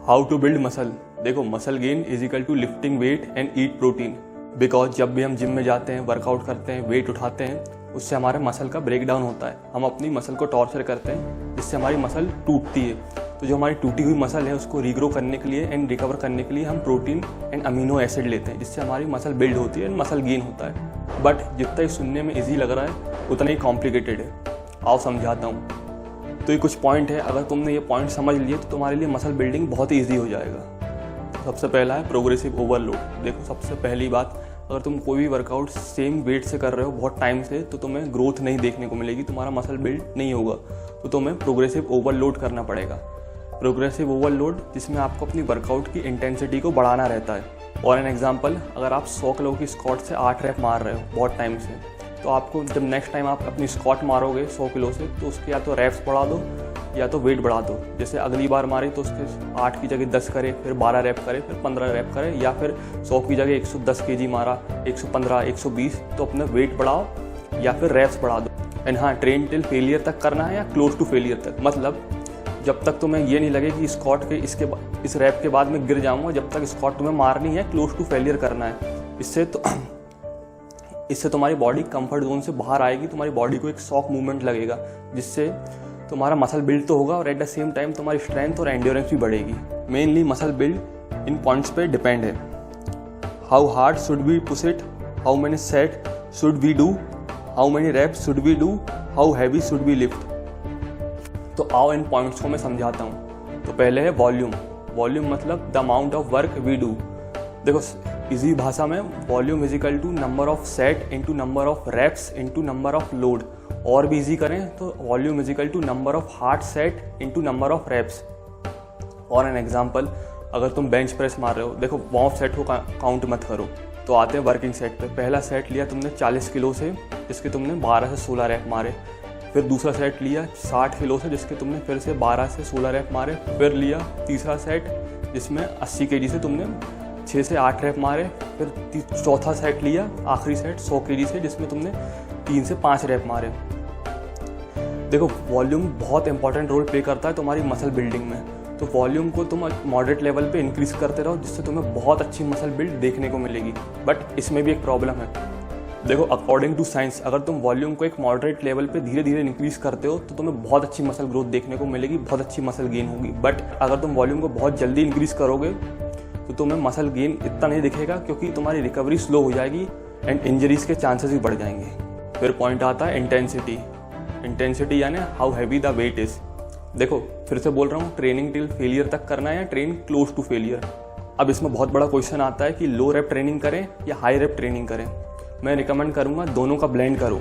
How to build muscle. देखो, muscle gain is equal to lifting weight and eat protein. Because जब भी हम gym में जाते हैं, वर्कआउट करते हैं, वेट उठाते हैं, उससे हमारे मसल का ब्रेक डाउन होता है। हम अपनी मसल को टॉर्चर करते हैं जिससे हमारी मसल टूटती है। तो जो हमारी टूटी हुई मसल है उसको रीग्रो करने के लिए एंड रिकवर करने के लिए हम प्रोटीन एंड अमीनो एसिड लेते हैं, जिससे हमारी मसल बिल्ड होती है एंड मसल गेन होता है। बट जितना ही सुनने में ईजी लग रहा है उतना ही कॉम्प्लिकेटेड है। आओ समझाता हूँ। तो ये कुछ पॉइंट है, अगर तुमने ये पॉइंट समझ लिए तो तुम्हारे लिए मसल बिल्डिंग बहुत ही ईजी हो जाएगा। सबसे पहला है प्रोग्रेसिव ओवरलोड। देखो, सबसे पहली बात, अगर तुम कोई भी वर्कआउट सेम वेट से कर रहे हो बहुत टाइम से, तो तुम्हें ग्रोथ नहीं देखने को मिलेगी, तुम्हारा मसल बिल्ड नहीं होगा। तो तुम्हें प्रोग्रेसिव ओवरलोड करना पड़ेगा। प्रोग्रेसिव ओवरलोड जिसमें आपको अपनी वर्कआउट की इंटेंसिटी को बढ़ाना रहता है। और एन एग्जांपल, अगर आप 100 किलो की स्क्वाट से 8 रैप मार रहे हो बहुत टाइम से, तो आपको जब नेक्स्ट टाइम आप अपनी स्क्वाट मारोगे 100 किलो से, तो उसके या तो रैप्स बढ़ा दो या तो वेट बढ़ा दो। जैसे अगली बार मारे तो उसके 8 की जगह 10 करे, फिर 12 रैप करे, फिर 15 रैप करे, या फिर 100 की जगह 110 kg मारा, 115, 120, तो अपना वेट बढ़ाओ या फिर रैप्स बढ़ा दो। एंड हाँ, ट्रेन टिल फेलियर तक करना है या क्लोज टू फेलियर तक। मतलब जब तक तुम्हें ये नहीं लगे कि स्क्वाट के इस रैप के बाद मैं गिर जाऊंगा, जब तक स्क्वाट तुम्हें मारनी है, क्लोज टू फेलियर करना है। इससे तुम्हारी बॉडी कंफर्ट जोन से बाहर आएगी, तुम्हारी बॉडी को एक शॉक मूवमेंट लगेगा, जिससे तुम्हारा मसल बिल्ड तो होगा और एट द सेम टाइम तुम्हारी स्ट्रेंथ और एंड्योरेंस भी बढ़ेगी। Mainly muscle build in points पे डिपेंड है। How hard should we push it, how many set should we do, how many reps should we do, how heavy should we lift. तो आओ इन points को मैं समझाता हूँ। तो पहले है वॉल्यूम। वॉल्यूम मतलब the amount of work we do. देखो, इजी भाषा में volume is equal to number of set into number of reps into number of load. और भी इजी करें तो volume is equal to number of hard set into number of reps. और an example, अगर तुम bench press मार रहे हो, देखो वार्म अप सेट को काउंट मत करो, तो आते हैं वर्किंग सेट पे। पहला सेट लिया तुमने 40 किलो से, जिसके तुमने 12 से 16 रैप मारे। फिर दूसरा सेट लिया 60 किलो से, जिसके तुमने फिर से 12 से 16 रैप मारे। फिर लिया तीसरा सेट जिसमें 80 kg से तुमने 6 से 8 रैप मारे। फिर चौथा सेट लिया, आखिरी सेट 100 kg से, जिसमें तुमने 3 से 5 रैप मारे। देखो, वॉल्यूम बहुत इंपॉर्टेंट रोल प्ले करता है तुम्हारी मसल बिल्डिंग में। तो वॉल्यूम को तुम मॉडरेट लेवल पे इंक्रीज करते रहो, जिससे तुम्हें बहुत अच्छी मसल बिल्ड देखने को मिलेगी। बट इसमें भी एक प्रॉब्लम है। देखो, अकॉर्डिंग टू साइंस, अगर तुम वॉल्यूम को एक मॉडरेट लेवल पे धीरे धीरे इंक्रीज करते हो तो तुम्हें बहुत अच्छी मसल ग्रोथ देखने को मिलेगी, बहुत अच्छी मसल गेन होगी। बट अगर तुम वॉल्यूम को बहुत जल्दी इंक्रीज करोगे तो तुम्हें मसल गेन इतना नहीं दिखेगा, क्योंकि तुम्हारी रिकवरी स्लो हो जाएगी एंड इंजरीज के चांसेस भी बढ़ जाएंगे। फिर पॉइंट आता है इंटेंसिटी। इंटेंसिटी यानी how heavy the weight is. देखो, फिर से बोल रहा हूँ, ट्रेनिंग टिल फेलियर तक करना है या ट्रेन क्लोज टू फेलियर। अब इसमें बहुत बड़ा क्वेश्चन आता है कि लो रेप ट्रेनिंग करें या हाई रेप ट्रेनिंग करें। मैं रिकमेंड करूँगा दोनों का ब्लेंड करो।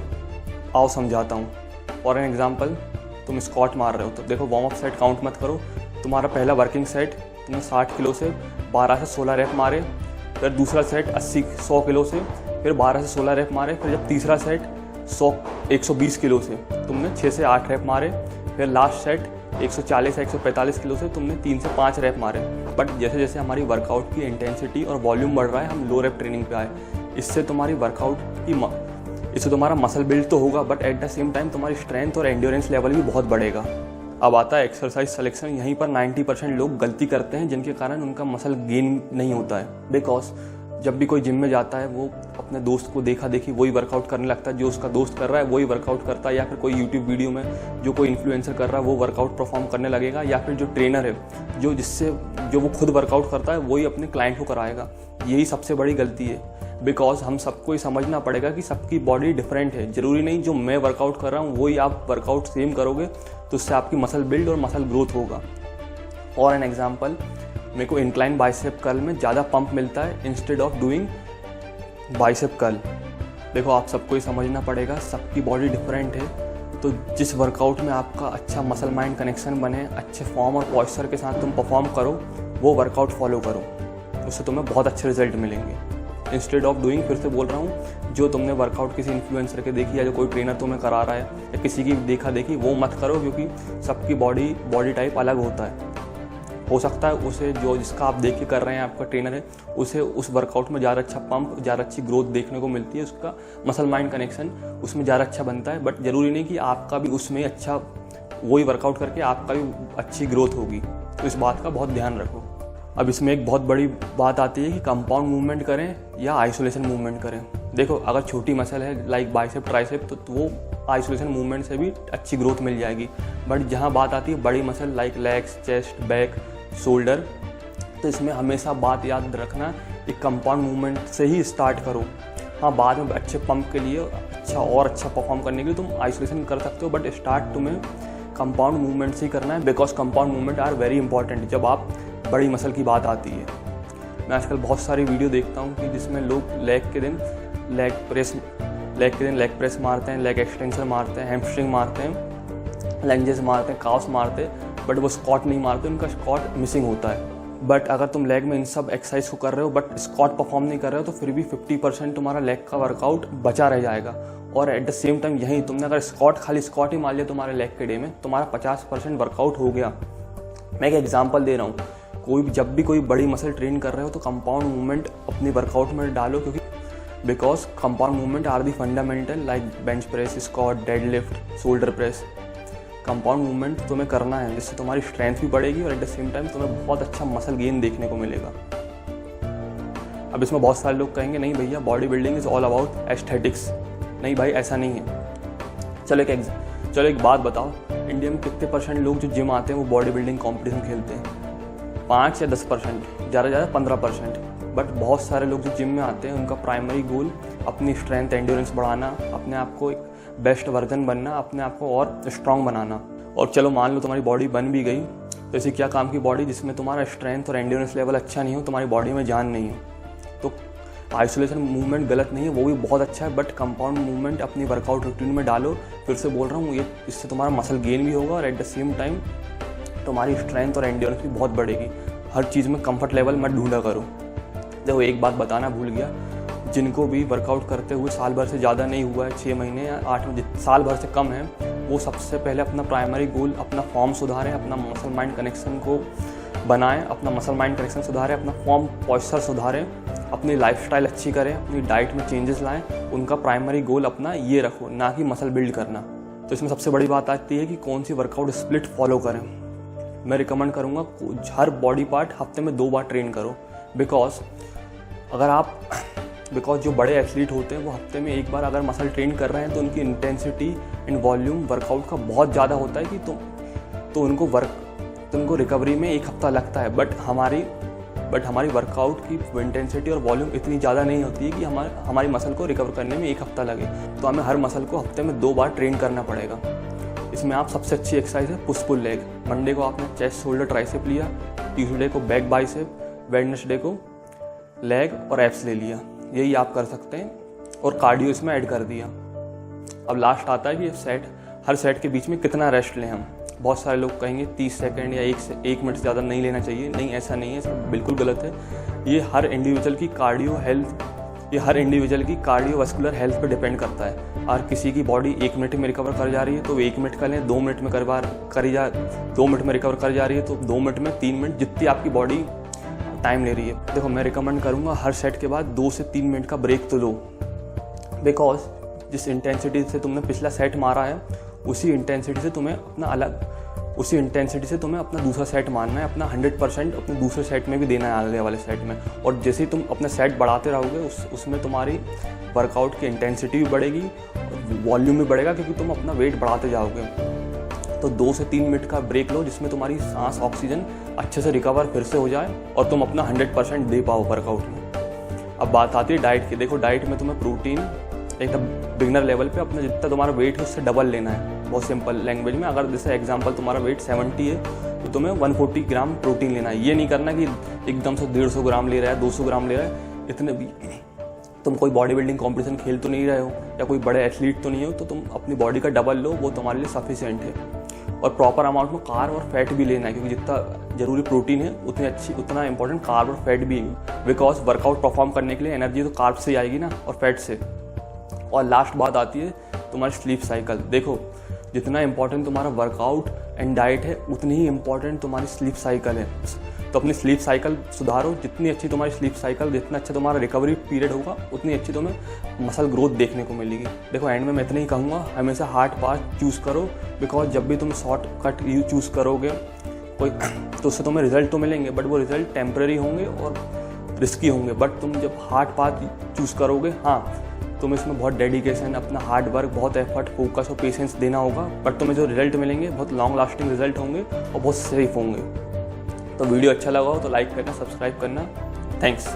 आओ समझाता हूँ। फॉर एन एग्जाम्पल, तुम स्क्वाट मार रहे हो, तो देखो वार्म अप सेट काउंट मत करो। तुम्हारा पहला वर्किंग सेट तुमने 60 किलो से 12 से 16 रैप मारे। फिर दूसरा सेट 100 किलो से, फिर 12 से 16 रैप मारे। फिर जब तीसरा सेट 120 किलो से तुमने 6 से 8 रैप मारे। फिर लास्ट सेट 140 या 145 किलो से तुमने 3 से 5 रैप मारे। बट जैसे जैसे हमारी वर्कआउट की इंटेंसिटी और वॉल्यूम बढ़ रहा है, हम लो रैप ट्रेनिंग पे आए। इससे तुम्हारी वर्कआउट इससे तुम्हारा मसल बिल्ड तो होगा, but at the same time तुम्हारी स्ट्रेंथ और एंड्योरेंस लेवल भी बहुत बढ़ेगा। अब आता है एक्सरसाइज सिलेक्शन। यहीं पर 90% लोग गलती करते हैं, जिनके कारण उनका मसल गेन नहीं होता है। बिकॉज जब भी कोई जिम में जाता है, वो अपने दोस्त को देखा देखी वही वर्कआउट करने लगता है। जो उसका दोस्त कर रहा है वही वर्कआउट करता है, या फिर कोई यूट्यूब वीडियो में जो कोई इन्फ्लुएंसर कर रहा है वो वर्कआउट परफॉर्म करने लगेगा, या फिर जो ट्रेनर है जो वो खुद वर्कआउट करता है वही अपने क्लाइंट को कराएगा। यही सबसे बड़ी गलती है। बिकॉज हम सबको ये समझना पड़ेगा कि सबकी बॉडी डिफरेंट है। जरूरी नहीं जो मैं वर्कआउट कर रहा हूँ वही आप वर्कआउट सेम करोगे तो उससे आपकी मसल बिल्ड और मसल ग्रोथ होगा। और एन एग्जांपल, मेरे को इंक्लाइन बाइसेप कर्ल में ज़्यादा पंप मिलता है instead of doing bicep curl. देखो, आप सबको ये समझना पड़ेगा, सबकी बॉडी डिफरेंट है। तो जिस वर्कआउट में आपका अच्छा मसल माइंड कनेक्शन बने, अच्छे फॉर्म और पॉस्चर के साथ तुम परफॉर्म करो, वो वर्कआउट फॉलो करो, उससे तुम्हें बहुत अच्छे रिजल्ट मिलेंगे। इंस्टेड ऑफ डूइंग, फिर से बोल रहा हूँ, जो तुमने वर्कआउट किसी इन्फ्लुएंसर के देखी या जो कोई ट्रेनर तुम्हें करा रहा है या किसी की देखा देखी, वो मत करो, क्योंकि सबकी बॉडी टाइप अलग होता है। हो सकता है उसे जिसका आप देख के कर रहे हैं, आपका ट्रेनर है, उसे उस वर्कआउट में ज़्यादा अच्छा पंप, ज़्यादा अच्छी ग्रोथ देखने को मिलती है, उसका मसल माइंड कनेक्शन उसमें ज़्यादा अच्छा बनता है। बट ज़रूरी नहीं कि आपका भी उसमें अच्छा, वही वर्कआउट करके आपका भी अच्छी ग्रोथ होगी। तो इस बात का बहुत ध्यान रखो। अब इसमें एक बहुत बड़ी बात आती है कि कंपाउंड मूवमेंट करें या आइसोलेशन मूवमेंट करें। देखो अगर छोटी मसल है लाइक बाइसेप ट्राइसेप तो वो आइसोलेशन मूवमेंट से भी अच्छी ग्रोथ मिल जाएगी। बट जहाँ बात आती है बड़ी muscle like legs, chest, back, shoulder, तो इसमें हमेशा बात याद रखना एक कंपाउंड मूवमेंट से ही स्टार्ट करो। हाँ, बाद में अच्छे पंप के लिए अच्छा परफॉर्म करने के लिए तुम आइसोलेशन कर सकते हो, बट स्टार्ट तुम्हें कंपाउंड मूवमेंट से ही करना है, because compound movement are very important जब आप बड़ी मसल की बात आती है। मैं आजकल बहुत सारी वीडियो देखता हूँ कि जिसमें लोग लेग के दिन लेग प्रेस मारते हैं, लेग एक्सटेंशन मारते हैं, हैमस्ट्रिंग मारते हैं, लंजेस मारते हैं, काउस मारते हैं, बट वो स्क्वाट नहीं मारते, उनका स्क्वाट मिसिंग होता है। बट अगर तुम लेग में इन सब एक्सरसाइज को कर रहे हो बट स्क्वाट परफॉर्म नहीं कर रहे हो तो फिर भी 50% तुम्हारा लेग का वर्कआउट बचा रह जाएगा। और एट द सेम टाइम यहीं तुमने अगर खाली स्क्वाट ही मार लिया तुम्हारे लेग के डे में, तुम्हारा 50% वर्कआउट हो गया। मैं एक एग्जांपल दे रहा हूँ, जब भी कोई बड़ी मसल ट्रेन कर रहे हो तो कंपाउंड मूवमेंट अपनी वर्कआउट में डालो, क्योंकि because compound movement are the fundamental like bench press, squat, deadlift, shoulder press. Compound movement तुम्हें करना है जिससे तुम्हारी स्ट्रेंथ भी बढ़ेगी और एट द सेम टाइम तुम्हें बहुत अच्छा मसल गेन देखने को मिलेगा। अब इसमें बहुत सारे लोग कहेंगे नहीं भैया body building is all about aesthetics. नहीं भाई, ऐसा नहीं है। चलो एक बात बताओ, इंडिया में कितने % लोग जो जिम आते हैं वो बॉडी बिल्डिंग कॉम्पिटिशन खेलते हैं? 5 या 10%, ज़्यादा 15%। बट बहुत सारे लोग जो जिम में आते हैं उनका प्राइमरी गोल अपनी स्ट्रेंथ, एंड्योरेंस बढ़ाना, अपने आप को एक बेस्ट वर्जन बनना, अपने आप को और स्ट्रॉन्ग बनाना। और चलो मान लो तुम्हारी बॉडी बन भी गई, तो ऐसी क्या काम की बॉडी जिसमें तुम्हारा स्ट्रेंथ और एंड्योरेंस लेवल अच्छा नहीं हो, तुम्हारी बॉडी में जान नहीं हो। तो आइसोलेशन मूवमेंट गलत नहीं है, वो भी बहुत अच्छा है, बट कंपाउंड मूवमेंट अपनी वर्कआउट रूटीन में डालो। फिर से बोल रहा हूँ, ये इससे तुम्हारा मसल गेन भी होगा और एट द सेम टाइम तुम्हारी स्ट्रेंथ और एंड्योरेंस भी बहुत बढ़ेगी। हर चीज़ में कंफर्ट लेवल मत ढूंढा करो। देखो एक बात बताना भूल गया, जिनको भी वर्कआउट करते हुए साल भर से ज़्यादा नहीं हुआ है, 6 महीने या 8 साल भर से कम है, वो सबसे पहले अपना प्राइमरी गोल अपना फॉर्म सुधारें, अपना मसल माइंड कनेक्शन को बनाएं, अपना मसल माइंड कनेक्शन सुधारें, अपना फॉर्म पॉस्चर सुधारें, अपनी लाइफस्टाइल अच्छी करें, अपनी डाइट में चेंजेस लाएं। उनका प्राइमरी गोल अपना ये रखो, ना कि मसल बिल्ड करना। तो इसमें सबसे बड़ी बात आती है कि कौन सी वर्कआउट स्प्लिट फॉलो करें। मैं रिकमेंड करूँगा हर बॉडी पार्ट हफ्ते में 2 बार ट्रेन करो, बिकॉज जो बड़े एथलीट होते हैं वो हफ्ते में 1 बार अगर मसल ट्रेन कर रहे हैं तो उनकी इंटेंसिटी एंड वॉल्यूम वर्कआउट का बहुत ज़्यादा होता है कि तो उनको रिकवरी में 1 हफ्ता लगता है। बट हमारी वर्कआउट की इंटेंसिटी और वॉल्यूम इतनी ज़्यादा नहीं होती है कि हमारी मसल को रिकवर करने में 1 हफ्ता लगे। तो हमें हर मसल को हफ्ते में 2 बार ट्रेन करना पड़ेगा। इसमें आप सबसे अच्छी एक्सरसाइज है पुश पुल लेग। मंडे को आपने चेस्ट, शोल्डर, ट्राइसेप लिया, ट्यूसडे को बैक, बाइसेप, वेडनेसडे को लेग और एब्स ले लिया। यही आप कर सकते हैं और कार्डियो इसमें ऐड कर दिया। अब लास्ट आता है कि हर सेट के बीच में कितना रेस्ट लें हम। बहुत सारे लोग कहेंगे 30 सेकंड या 1 मिनट से ज़्यादा नहीं लेना चाहिए। नहीं, ऐसा नहीं है, सब बिल्कुल गलत है। ये हर इंडिविजुअल की कार्डियोवास्कुलर हेल्थ पे डिपेंड करता है। और किसी की बॉडी 1 मिनट में रिकवर कर जा रही है तो 1 मिनट का लें, 2 मिनट में 2 मिनट में रिकवर कर जा रही है तो 2 मिनट में, 3 मिनट, जितनी आपकी बॉडी टाइम ले रही है। देखो मैं रिकमेंड करूँगा हर सेट के बाद 2 से 3 मिनट का ब्रेक तो लो, बिकॉज जिस इंटेंसिटी से तुमने पिछला सेट मारा है उसी इंटेंसिटी से तुम्हें अपना दूसरा सेट मारना है, अपना 100% अपने दूसरे सेट में भी देना है आगे वाले सेट में। और जैसे ही तुम अपने सेट बढ़ाते रहोगे उसमें तुम्हारी वर्कआउट की इंटेंसिटी भी बढ़ेगी और वॉल्यूम भी बढ़ेगा, क्योंकि तुम अपना वेट बढ़ाते जाओगे। तो 2 से 3 मिनट का ब्रेक लो जिसमें तुम्हारी सांस, ऑक्सीजन अच्छे से रिकवर फिर से हो जाए और तुम अपना 100% दे पाओ वर्कआउट में। अब बात आती है डाइट की। देखो डाइट में तुम्हें प्रोटीन एकदम बिगनर लेवल पे अपना जितना तुम्हारा वेट है उससे डबल लेना है। बहुत सिंपल लैंग्वेज में, अगर जैसे एग्जांपल तुम्हारा वेट 70 है तो तुम्हें 140 ग्राम प्रोटीन लेना है। ये नहीं करना कि एकदम से 150 ग्राम ले रहा है, 200 ग्राम ले रहा है। इतने भी तुम कोई बॉडी बिल्डिंग कॉम्पिटिशन खेल तो नहीं रहे हो या कोई बड़े एथलीट तो नहीं हो, तो तुम अपनी बॉडी का डबल लो, वो तुम्हारे लिए सफिशिएंट है। और प्रॉपर अमाउंट में कार्ब और फैट भी लेना है, क्योंकि जितना जरूरी प्रोटीन है उतना इंपॉर्टेंट कार्ब और फैट भी है। बिकॉज वर्कआउट परफॉर्म करने के लिए एनर्जी तो कार्ब से ही आएगी ना, और फैट से। और लास्ट बात आती है तुम्हारी स्लीप साइकिल। देखो जितना इंपॉर्टेंट तुम्हारा वर्कआउट एंड डाइट है उतनी ही इंपॉर्टेंट तुम्हारी स्लीप साइकिल है। तो अपनी स्लीप साइकिल सुधारो। जितनी अच्छी तुम्हारी स्लीप साइकिल, जितना अच्छा तुम्हारा रिकवरी पीरियड होगा, उतनी अच्छी तुम्हें मसल ग्रोथ देखने को मिलेगी। देखो एंड में मैं इतना ही कहूँगा, हमेशा हार्ड पाथ चूज़ करो, बिकॉज जब भी तुम शॉर्टकट चूज़ करोगे कोई तो उससे तुम्हें रिजल्ट तो मिलेंगे, बट वो रिजल्ट टेम्पररी होंगे और रिस्की होंगे। बट तुम जब हार्ड पाथ चूज़ करोगे, हाँ तुम्हें इसमें बहुत डेडिकेशन, अपना हार्ड वर्क, बहुत एफर्ट, फोकस और पेशेंस देना होगा, बट तुम्हें जो रिजल्ट मिलेंगे बहुत लॉन्ग लास्टिंग रिजल्ट होंगे और बहुत सेफ होंगे। तो वीडियो अच्छा लगा हो तो लाइक करना, सब्सक्राइब करना। थैंक्स।